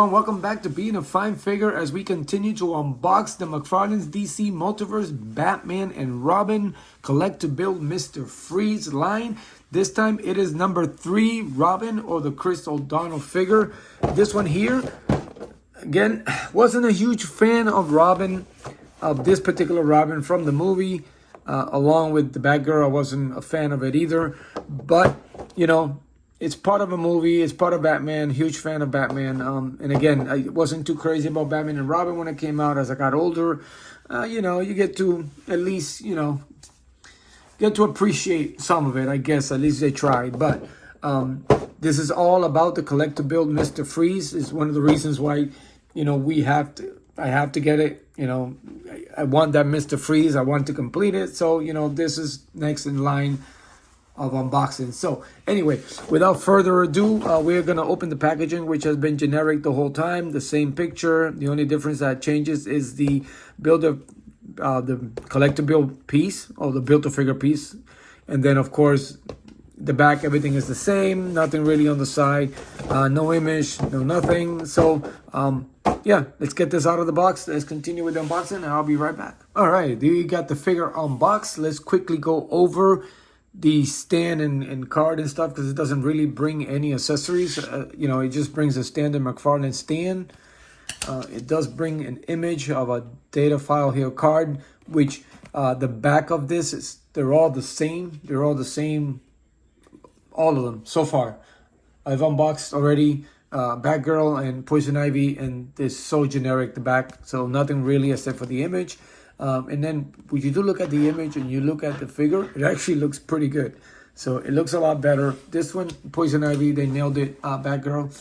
everyone, welcome back to Being a Fine Figure as we continue to unbox the Mcfarlane's DC Multiverse Batman and Robin Collect to Build Mr. Freeze line. This time it is number 3 Robin, or the Chris O'Donnell figure. This one here, again, wasn't a huge fan of Robin, of this particular Robin from the movie. Along with the Batgirl, I wasn't a fan of it either. But, you know, it's part of a movie. It's part of Batman. Huge fan of Batman. And again, I wasn't too crazy about Batman and Robin when it came out. As I got older, you know, you get to at least, you know, get to appreciate some of it. I guess at least they tried. But this is all about the Collect to Build Mr. Freeze. Is one of the reasons why, you know, I have to get it. You know, I want that Mr. Freeze. I want to complete it. So, you know, this is next in line of unboxing. So anyway, without further ado, we're going to open the packaging, which has been generic the whole time. The same picture. The only difference that changes is the the Collect to Build piece, or the Build to Figure piece. And then, of course, the back, everything is the same. Nothing really on the side. No image, no nothing. So, yeah, let's get this out of the box. Let's continue with the unboxing, and I'll be right back. All right, there you got the figure unboxed. Let's quickly go over the stand and card and stuff, because it doesn't really bring any accessories. You know, it just brings a standard Mcfarlane stand. It does bring an image of a data file here card, which the back of this is, they're all the same. They're all the same, all of them so far. I've unboxed already Batgirl and Poison Ivy, and it's so generic, the back, so nothing really except for the image. And then when you do look at the image and you look at the figure, it actually looks pretty good. So it looks a lot better. This one, Poison Ivy, they nailed it. Batgirl,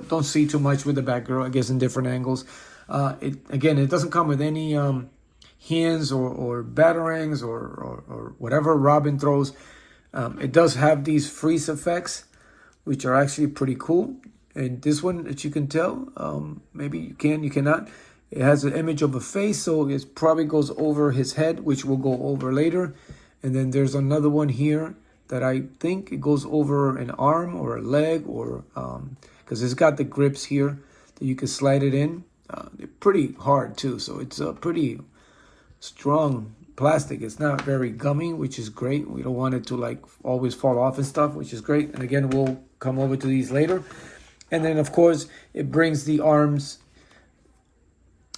don't see too much with the Batgirl, I guess, in different angles. It doesn't come with any hands or batarangs or whatever Robin throws. It does have these freeze effects, which are actually pretty cool. And this one, as you can tell, maybe you can, you cannot. It has an image of a face, so it probably goes over his head, which we'll go over later. And then there's another one here that I think it goes over an arm or a leg, or because it's got the grips here that you can slide it in. They're pretty hard too, so it's a pretty strong plastic. It's not very gummy, which is great. We don't want it to like always fall off and stuff, which is great. And again, we'll come over to these later. And then of course it brings the arms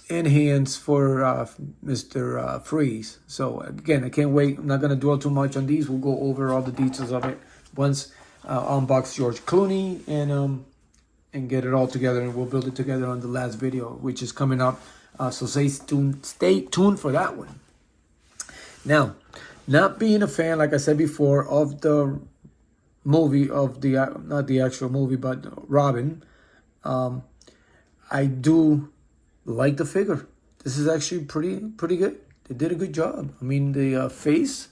and hands for Mr. Freeze. So again, I can't wait. I'm not going to dwell too much on these. We'll go over all the details of it once unbox George Clooney and get it all together, and we'll build it together on the last video, which is coming up. So stay tuned for that one. Now, not being a fan, like I said before, of the movie, of the not the actual movie, but Robin, I do like the figure. This is actually pretty good. They did a good job. I mean, the face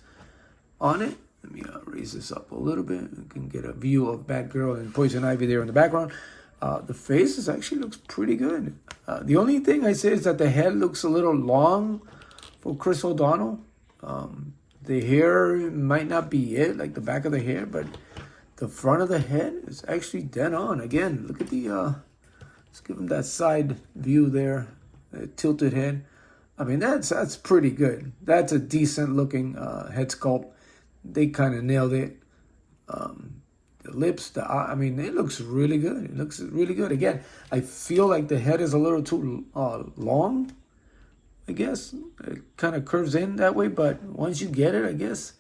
on it. Let me raise this up a little bit. You can get a view of Batgirl and Poison Ivy there in the background. The face actually looks pretty good. The only thing I say is that the head looks a little long for Chris O'Donnell. The hair might not be it, like the back of the hair, but the front of the head is actually dead on. Again, look at the let's give him that side view there, tilted head. I mean, that's pretty good. That's a decent looking head sculpt. They kind of nailed it. The lips, the eye, I mean, it looks really good. It looks really good. Again, I feel like the head is a little too long, I guess. It kind of curves in that way, but once you get it, I guess,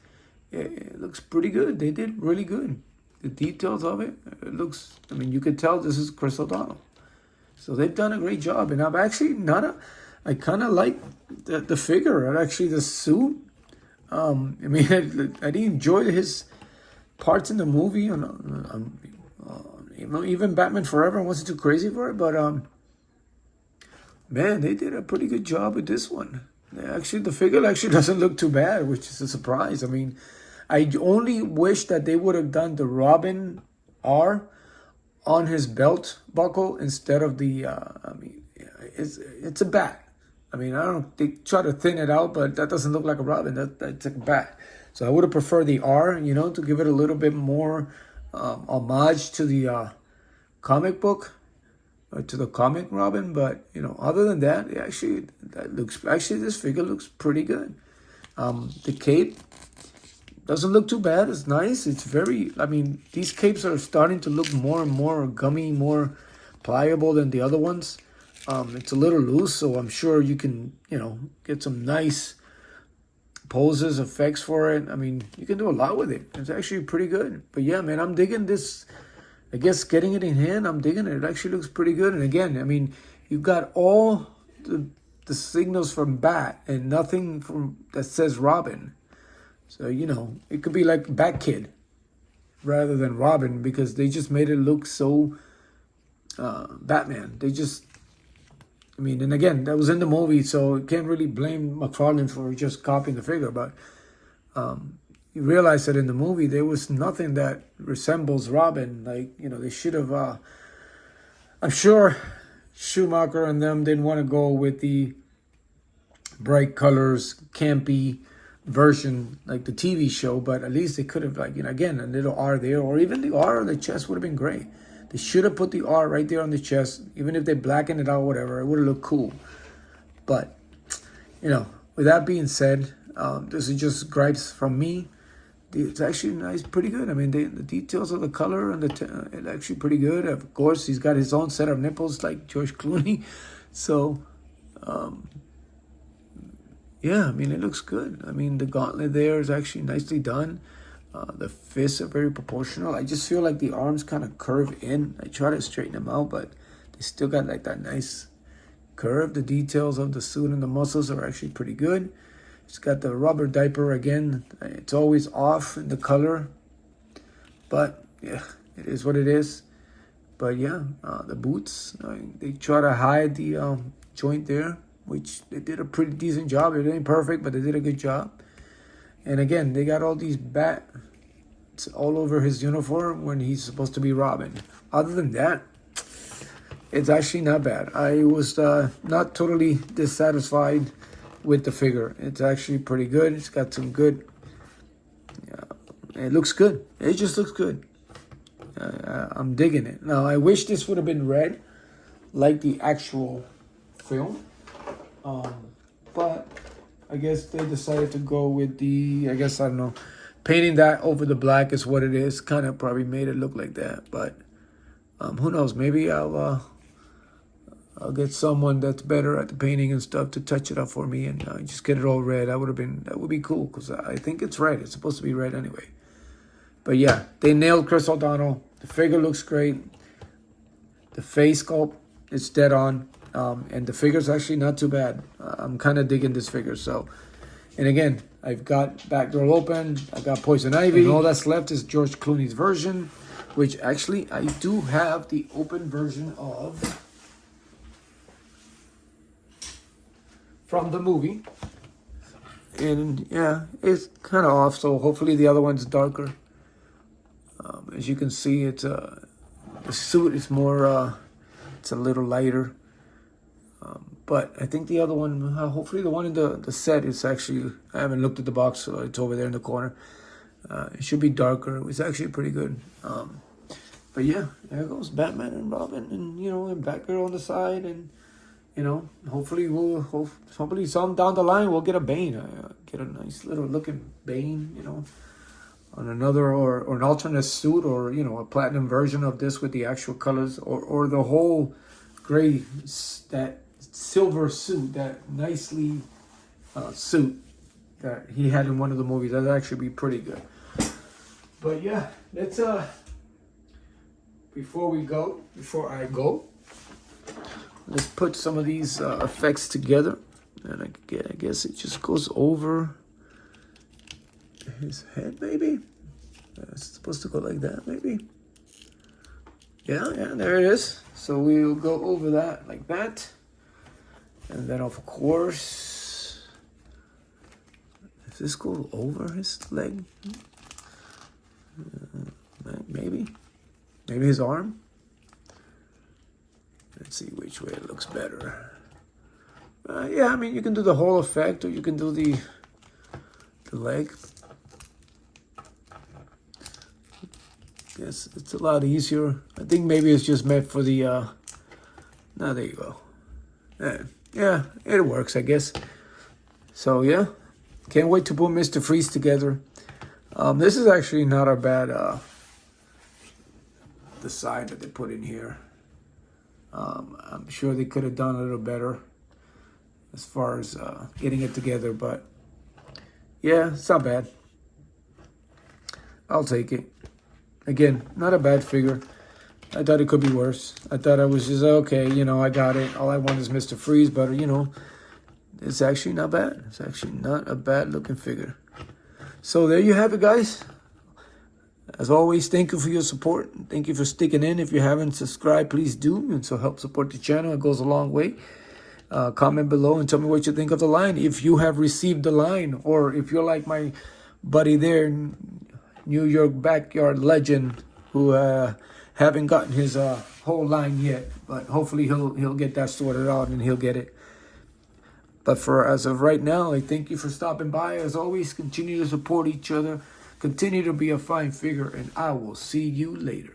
it looks pretty good. They did really good. The details of it, it looks, I mean, you could tell this is Chris O'Donnell. So they've done a great job. And I'm actually I kind of like the figure, and actually the suit. I mean, I didn't enjoy his parts in the movie. You know, even Batman Forever wasn't too crazy for it, but man, they did a pretty good job with this one. Actually, the figure actually doesn't look too bad, which is a surprise. I mean, I only wish that they would have done the Robin R on his belt buckle instead of the. I mean, it's a bat. I mean, they try to thin it out, but that doesn't look like a Robin. That's a bat. So I would have preferred the R, you know, to give it a little bit more homage to the comic book. to the comic Robin, but you know, other than that, this figure looks pretty good. The cape doesn't look too bad. It's nice. It's very, I mean, these capes are starting to look more and more gummy, more pliable than the other ones. It's a little loose, so I'm sure you can, you know, get some nice poses, effects for it. I mean, you can do a lot with it. It's actually pretty good. But yeah, man, I'm digging this. I guess getting it in hand, I'm digging it. It actually looks pretty good. And again, I mean, you've got all the signals from Bat and nothing from that says Robin. So, you know, it could be like Bat Kid rather than Robin, because they just made it look so Batman. They just, I mean, and again, that was in the movie, so you can't really blame Mcfarlane for just copying the figure. But you realize that in the movie, there was nothing that resembles Robin. Like, you know, they should have, I'm sure Schumacher and them didn't want to go with the bright colors, campy version like the TV show, but at least they could have, like, you know, again, a little R there, or even the R on the chest would have been great. They should have put the R right there on the chest, even if they blackened it out, whatever, it would have looked cool. But, you know, with that being said, this is just gripes from me. It's actually nice, pretty good. I mean, the details of the color and it's actually pretty good. Of course, he's got his own set of nipples like George Clooney. So, yeah, I mean, it looks good. I mean, the gauntlet there is actually nicely done. The fists are very proportional. I just feel like the arms kind of curve in. I try to straighten them out, but they still got like that nice curve. The details of the suit and the muscles are actually pretty good. It's got the rubber diaper again. It's always off in the color. But, yeah, it is what it is. But, yeah, the boots, they try to hide the joint there, which they did a pretty decent job. It ain't perfect, but they did a good job. And, again, they got all these bats all over his uniform when he's supposed to be Robin. Other than that, it's actually not bad. I was not totally dissatisfied with the figure. It's actually pretty good. It's got some good, it looks good. It just looks good. I'm digging it. Now, I wish this would have been red like the actual film. But I guess they decided to go with the, I guess, I don't know, painting that over the black is what it is. Kind of probably made it look like that. But who knows? Maybe I'll get someone that's better at the painting and stuff to touch it up for me and just get it all red. That would be cool, because I think it's red. It's supposed to be red anyway. But yeah, they nailed Chris O'Donnell. The figure looks great. The face sculpt is dead on. And the figure's actually not too bad. I'm kind of digging this figure. So, and again, I've got Backdoor Open. I got Poison Ivy. And all that's left is George Clooney's version, which actually I do have the open version of from the movie. And yeah, it's kind of off. So hopefully the other one's darker. As you can see, it's the suit is more, it's a little lighter. But I think the other one, hopefully the one in the set is actually, I haven't looked at the box, so it's over there in the corner. It should be darker. It's actually pretty good. But yeah, there goes Batman and Robin, and you know, and Batgirl on the side, and you know, hopefully hopefully some down the line we'll get a Bane, get a nice little looking Bane, you know, on another or an alternate suit, or you know, a platinum version of this with the actual colors, or the whole gray, that silver suit, that nicely suit that he had in one of the movies. That'd actually be pretty good. But yeah, let's before I go, let's put some of these effects together. And I guess it just goes over his head, maybe. It's supposed to go like that, maybe. Yeah, there it is. So we'll go over that like that. And then, of course, does this go over his leg? Maybe his arm. Let's see which way it looks better. Yeah, I mean, you can do the whole effect, or you can do the leg. Yes, it's a lot easier. I think maybe it's just meant for the Now there you go. Yeah, it works, I guess. So yeah, can't wait to put Mr. Freeze together. This is actually not a bad the side that they put in here. I'm sure they could have done a little better as far as getting it together, but yeah, it's not bad. I'll take it. Again, not a bad figure. I thought it could be worse. I thought I was just, okay, you know, I got it. All I want is Mr. Freeze, but, you know, it's actually not bad. It's actually not a bad looking figure. So there you have it, guys. As always, thank you for your support. Thank you for sticking in. If you haven't subscribed, please do. And so help support the channel. It goes a long way. Comment below and tell me what you think of the line. If you have received the line, or if you're like my buddy there, New York Backyard Legend, who haven't gotten his whole line yet, but hopefully he'll get that sorted out and he'll get it. But for as of right now, I thank you for stopping by. As always, continue to support each other, continue to be a fine figure, and I will see you later.